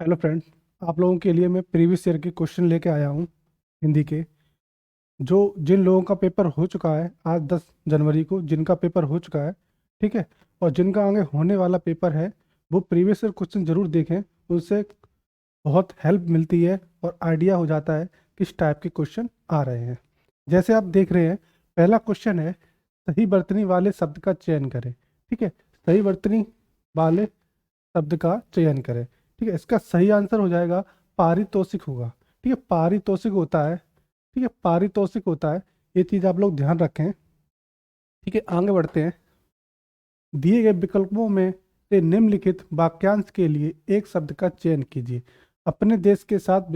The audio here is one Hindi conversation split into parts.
Hello friends. आप लोगों के लिए मैं प्रीवियस ईयर के क्वेश्चन लेके आया हूँ हिंदी के। जो जिन लोगों का पेपर हो चुका है आज 10 जनवरी को, जिनका पेपर हो चुका है, ठीक है, और जिनका आगे होने वाला पेपर है, वो प्रीवियस ईयर क्वेश्चन जरूर देखें। उससे बहुत हेल्प मिलती है और आइडिया हो जाता है किस टाइप के क्वेश्चन आ रहे हैं। जैसे आप देख रहे हैं, पहला क्वेश्चन है सही वर्तनी वाले शब्द का चयन करें। ठीक है, सही वर्तनी वाले शब्द का चयन करें। ठीक है, इसका सही आंसर हो जाएगा पारितोषिक होगा। ठीक है, पारितोषिक होता है। ठीक है, पारितोषिक होता है। ये चीज़ आप लोग ध्यान रखें। ठीक है, आगे बढ़ते हैं। दिए गए विकल्पों में से निम्नलिखित वाक्यांश के लिए एक शब्द का चयन कीजिए। अपने देश के साथ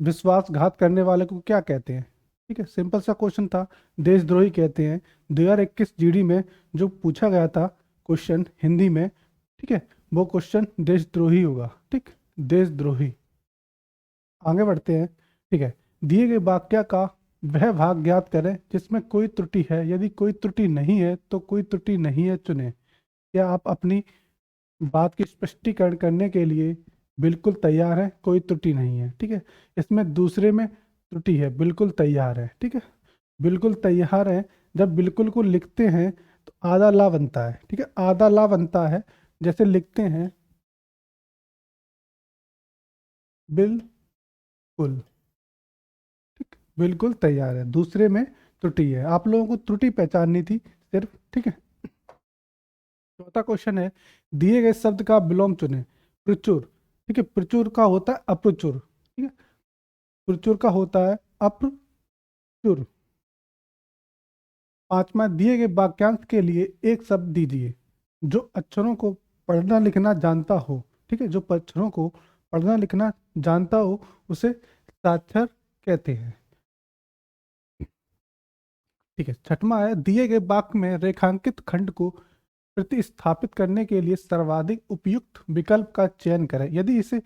विश्वासघात करने वाले को क्या कहते हैं? ठीक है, सिंपल सा क्वेश्चन था। देशद्रोही कहते हैं। 2021 जीडी में जो पूछा गया था क्वेश्चन हिंदी में, ठीक है, वो क्वेश्चन देशद्रोही होगा। ठीक, देशद्रोही। आगे बढ़ते हैं। ठीक है, दिए गए वाक्य का वह भाग ज्ञात करें जिसमें कोई त्रुटि है। यदि कोई त्रुटि नहीं है तो कोई त्रुटि नहीं है चुनें। क्या आप अपनी बात की स्पष्टीकरण करने के लिए बिल्कुल तैयार हैं? कोई त्रुटि नहीं है। ठीक है, इसमें दूसरे में त्रुटि है, बिल्कुल तैयार है। ठीक है, बिल्कुल तैयार है। जब बिल्कुल को लिखते हैं तो आधा ला बनता है। ठीक है, आधा ला बनता है। जैसे लिखते हैं बिल्कुल। ठीक, बिल्कुल तैयार है, दूसरे में त्रुटि है। आप लोगों को त्रुटि पहचाननी थी सिर्फ। ठीक है, चौथा क्वेश्चन है दिए गए शब्द का विलोम चुनें। प्रचुर। ठीक है, प्रचुर का होता है अप्रचुर। ठीक है, प्रचुर का होता है अप्रचुर। पांचवा, दिए गए वाक्यांश के लिए एक शब्द दीजिए जो अक्षरों को पढ़ना लिखना जानता हो। ठीक है, जो अक्षरों को पढ़ना लिखना जानता हो उसे साक्षर कहते हैं। ठीक है, छठवां है दिए गए वाक्य में रेखांकित खंड को प्रतिस्थापित करने के लिए सर्वाधिक उपयुक्त विकल्प का चयन करें। यदि इसे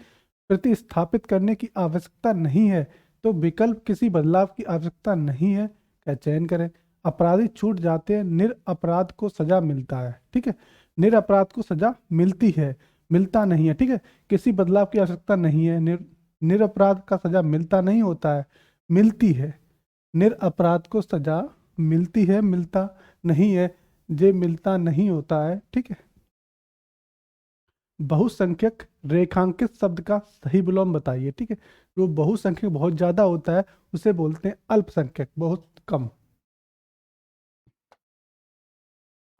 प्रतिस्थापित करने की आवश्यकता नहीं है तो विकल्प किसी बदलाव की आवश्यकता नहीं है का चयन करें। अपराधी छूट जाते हैं, निरपराध को सजा मिलता है। ठीक है, निरपराध को सजा मिलती है, मिलता नहीं है। ठीक है, किसी बदलाव की आवश्यकता नहीं है। निरपराध का सजा मिलता नहीं होता है, मिलती है। निरपराध को सजा मिलती है, मिलता नहीं है। जे मिलता नहीं होता है। ठीक है, बहुसंख्यक रेखांकित शब्द का सही विलोम बताइए। ठीक है, जो बहुसंख्यक बहुत ज्यादा होता है उसे बोलते हैं अल्पसंख्यक, बहुत कम।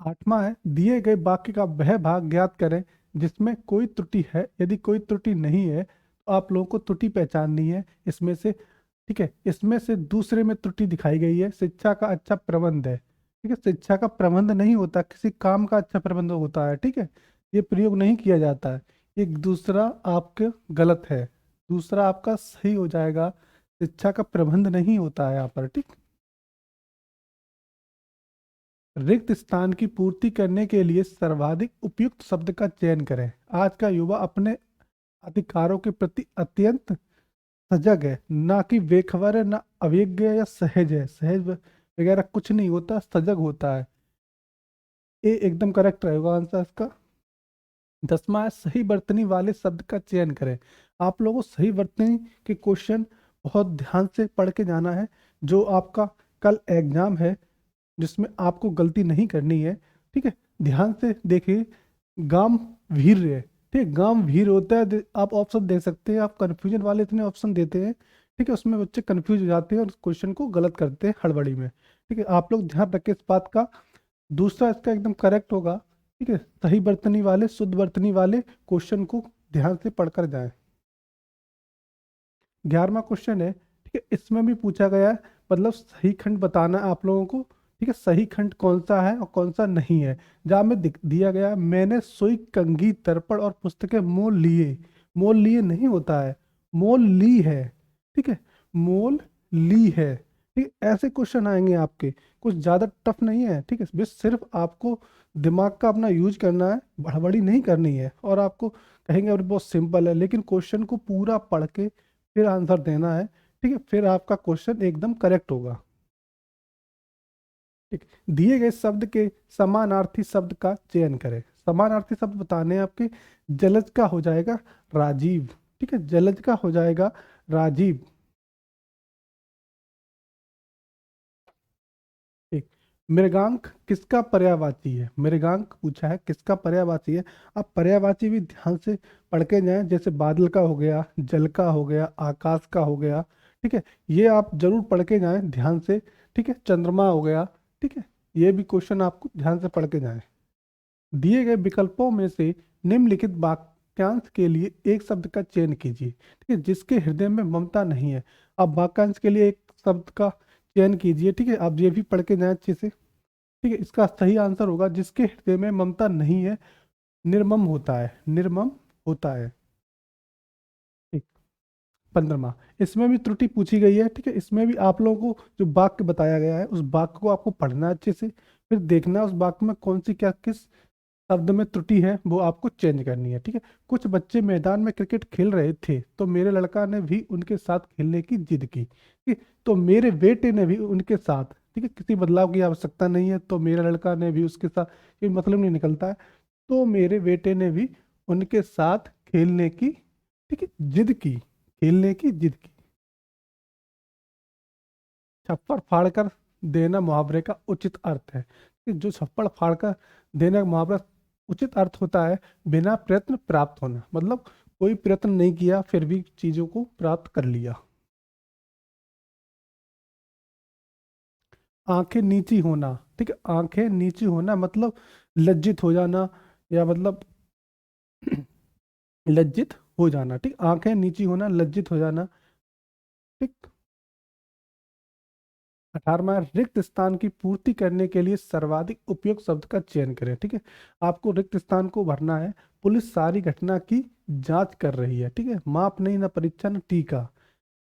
आठवां है दिए गए वाक्य का वह भाग ज्ञात करें जिसमें कोई त्रुटि है। यदि कोई त्रुटि नहीं है तो आप लोगों को त्रुटि पहचाननी है इसमें से। ठीक है, इसमें से दूसरे में त्रुटि दिखाई गई है, शिक्षा का अच्छा प्रबंध है। ठीक है, शिक्षा का प्रबंध नहीं होता, किसी काम का अच्छा प्रबंध होता है। ठीक है, ये प्रयोग नहीं किया जाता है। ये दूसरा आपके गलत है, दूसरा आपका सही हो जाएगा। शिक्षा का प्रबंध नहीं होता है यहाँ पर। ठीक, रिक्त स्थान की पूर्ति करने के लिए सर्वाधिक उपयुक्त शब्द का चयन करें। आज का युवा अपने अधिकारों के प्रति अत्यंत सजग है, ना कि बेखबर है, ना अवेज्ञ या सहज है। सहज वगैरह कुछ नहीं होता, सजग होता है। ये एकदम करेक्ट रहेगा आंसर इसका। 10वां है सही वर्तनी वाले शब्द का चयन करें। आप लोगों को सही वर्तनी के क्वेश्चन बहुत ध्यान से पढ़ के जाना है। जो आपका कल एग्जाम है जिसमें आपको गलती नहीं करनी है। ठीक है, ध्यान से देखिए। गाम भीर है। ठीक है, गाम भीर होता है। आप ऑप्शन दे सकते हैं, आप कंफ्यूजन वाले इतने ऑप्शन देते हैं। ठीक है, उसमें बच्चे कंफ्यूज हो जाते हैं और क्वेश्चन को गलत करते हैं हड़बड़ी में। ठीक है, आप लोग ध्यान रखें इस बात का। दूसरा इसका एकदम करेक्ट होगा। ठीक है, सही वर्तनी वाले शुद्ध वर्तनी वाले क्वेश्चन को ध्यान से पढ़कर जाएं। 11वां क्वेश्चन है। ठीक है, इसमें भी पूछा गया है, मतलब सही खंड बताना है आप लोगों को। ठीक है, सही खंड कौन सा है और कौन सा नहीं है। जहाँ में दिया गया है, मैंने सुई कंघी दर्पण और पुस्तकें मोल लिए। मोल लिए नहीं होता है, मोल ली है। ठीक है, मोल ली है। ठीक है, ऐसे क्वेश्चन आएंगे आपके, कुछ ज़्यादा टफ नहीं है। ठीक है, बस सिर्फ आपको दिमाग का अपना यूज करना है, बड़बड़ी नहीं करनी है। और आपको कहेंगे अरे बहुत सिंपल है, लेकिन क्वेश्चन को पूरा पढ़ के फिर आंसर देना है। ठीक है, फिर आपका क्वेश्चन एकदम करेक्ट होगा। ठीक, दिए गए शब्द के समानार्थी शब्द का चयन करें। समानार्थी शब्द बताने हैं आपके। जलज का हो जाएगा राजीव, ठीक है, जलज का हो जाएगा राजीव। ठीक। मृगांक किसका पर्यायवाची है? मृगांक पूछा है किसका पर्यायवाची है। आप पर्यायवाची भी ध्यान से पढ़ के जाएं, जैसे बादल का हो गया, जल का हो गया, आकाश का हो गया, ठीक है, ये आप जरूर पढ़ के जाएं ध्यान से। ठीक है, चंद्रमा हो गया, ठीक है, ये भी क्वेश्चन आपको ध्यान से पढ़ के जाएं। दिए गए विकल्पों में से निम्नलिखित वाक्यांश के लिए एक शब्द का चयन कीजिए, ठीक है, जिसके हृदय में ममता नहीं है। आप वाक्यांश के लिए एक शब्द का चयन कीजिए, ठीक है, आप ये भी पढ़ के जाएं अच्छे से। ठीक है, इसका सही आंसर होगा जिसके हृदय में ममता नहीं है, निर्मम होता है, निर्मम होता है। ठीक। 15वां, इसमें भी त्रुटि पूछी गई है, ठीक है, इसमें भी आप लोगों को जो वाक्य बताया गया है उस वाक्य को आपको पढ़ना है अच्छे से, फिर देखना है उस वाक्य में कौन सी क्या किस शब्द में त्रुटि है वो आपको चेंज करनी है। ठीक है, कुछ बच्चे मैदान में क्रिकेट खेल रहे थे तो मेरे लड़का ने भी उनके साथ खेलने की जिद की। ठीक है, तो मेरे बेटे ने भी उनके साथ, ठीक है, किसी बदलाव की आवश्यकता नहीं है, तो मेरा लड़का ने भी उसके साथ, ये मतलब नहीं निकलता है। तो मेरे बेटे ने भी उनके साथ खेलने की, ठीक है, जिद की, खेलने की जिद की। छप्पड़ फाड़कर देना मुहावरे का उचित अर्थ है कि जो छप्पड़ फाड़कर देना मुहावरा उचित अर्थ होता है बिना प्रयत्न प्राप्त होना, मतलब कोई प्रयत्न नहीं किया फिर भी चीजों को प्राप्त कर लिया। आंखें नीची होना, ठीक है, आंखें नीची होना मतलब लज्जित हो जाना, या मतलब लज्जित हो जाना, ठीक, आंखें नीची होना, लज्जित हो जाना। ठीक। 18वां, रिक्त स्थान की पूर्ति करने के लिए सर्वाधिक उपयुक्त शब्द का चयन करें। ठीक है, आपको रिक्त स्थान को भरना है। पुलिस सारी घटना की जांच कर रही है, ठीक है, माप नहीं ना परीक्षा ना टीका,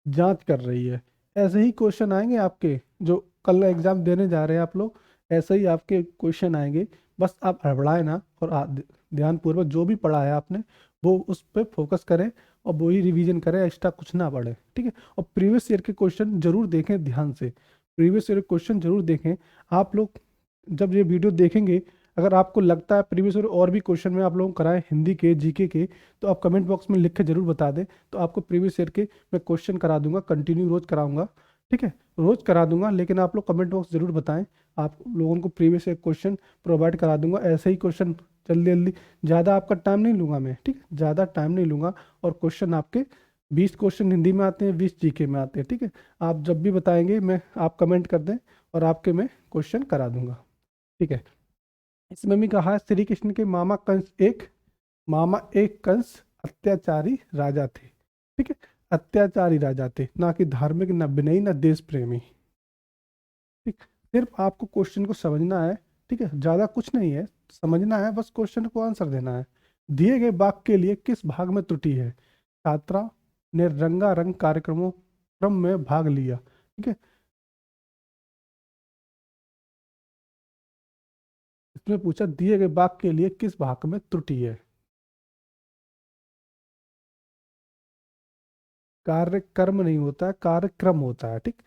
जांच कर रही है। ऐसे ही क्वेश्चन आएंगे आपके, जो कल एग्जाम देने जा रहे हैं आप लोग, ऐसे ही आपके क्वेश्चन आएंगे। बस आप हड़बड़ाए ना और ध्यानपूर्वक जो भी पढ़ा है आपने वो उस पर फोकस करें और वो ही रिवीजन करें, एक्स्ट्रा कुछ ना पढ़े। ठीक है, और प्रीवियस ईयर के क्वेश्चन जरूर देखें ध्यान से, प्रीवियस ईयर क्वेश्चन जरूर देखें। आप लोग जब ये वीडियो देखेंगे, अगर आपको लगता है प्रीवियस ईयर और भी क्वेश्चन में आप लोगों को कराएं हिंदी के, जीके के, तो आप कमेंट बॉक्स में लिख के जरूर बता दें, तो आपको प्रीवियस ईयर के मैं क्वेश्चन करा दूंगा, कंटिन्यू रोज कराऊंगा। ठीक है, रोज करा दूंगा, लेकिन आप लोग कमेंट बॉक्स जरूर बताएं, आप लोगों को प्रीवियस ईयर क्वेश्चन प्रोवाइड करा दूंगा। ऐसे ही क्वेश्चन जल्दी जल्दी, ज़्यादा आपका टाइम नहीं लूंगा मैं, ठीक है, ज़्यादा टाइम नहीं लूंगा। और क्वेश्चन आपके 20 क्वेश्चन हिंदी में आते हैं, 20 जीके में आते हैं। ठीक है, आप जब भी बताएंगे मैं, आप कमेंट कर दें और आपके मैं क्वेश्चन करा दूंगा। ठीक है, इसमें भी कहा है श्री कृष्ण के मामा एक कंस अत्याचारी राजा थे। ठीक है, अत्याचारी राजा थे, ना कि धार्मिक, ना विनयी, ना देश प्रेमी। ठीक, सिर्फ आपको क्वेश्चन को समझना है, ठीक है, ज्यादा कुछ नहीं है, समझना है, बस क्वेश्चन को आंसर देना है। दिए गए वाक्य के लिए किस भाग में त्रुटि है? छात्रा ने रंगारंग कार्यक्रमों क्रम में भाग लिया। ठीक है, इसमें पूछा दिए गए वाक्य के लिए किस भाग में त्रुटि है। कार्यक्रम नहीं होता है, कार्यक्रम होता है। ठीक,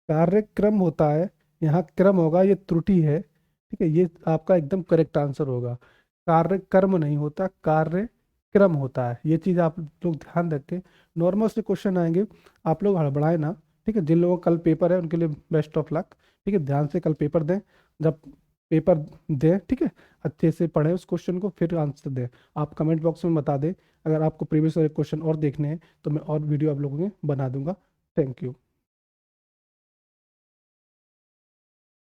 कार्यक्रम होता है, यहाँ क्रम होगा, ये त्रुटि है। ठीक है, ये आपका एकदम करेक्ट आंसर होगा। कार्यक्रम नहीं होता, कार्यक्रम होता है, ये चीज आप लोग ध्यान रखें। नॉर्मल से क्वेश्चन आएंगे, आप लोग हड़बड़ाए ना। ठीक है, जिन लोगों का कल पेपर है उनके लिए बेस्ट ऑफ लक। ठीक है, ध्यान से कल पेपर दें, जब पेपर दें, ठीक है, अच्छे से पढ़ें उस क्वेश्चन को, फिर आंसर दें। आप कमेंट बॉक्स में बता दें, अगर आपको प्रीवियस क्वेश्चन और देखने हैं तो मैं और वीडियो आप लोगों के बना दूंगा। Thank you.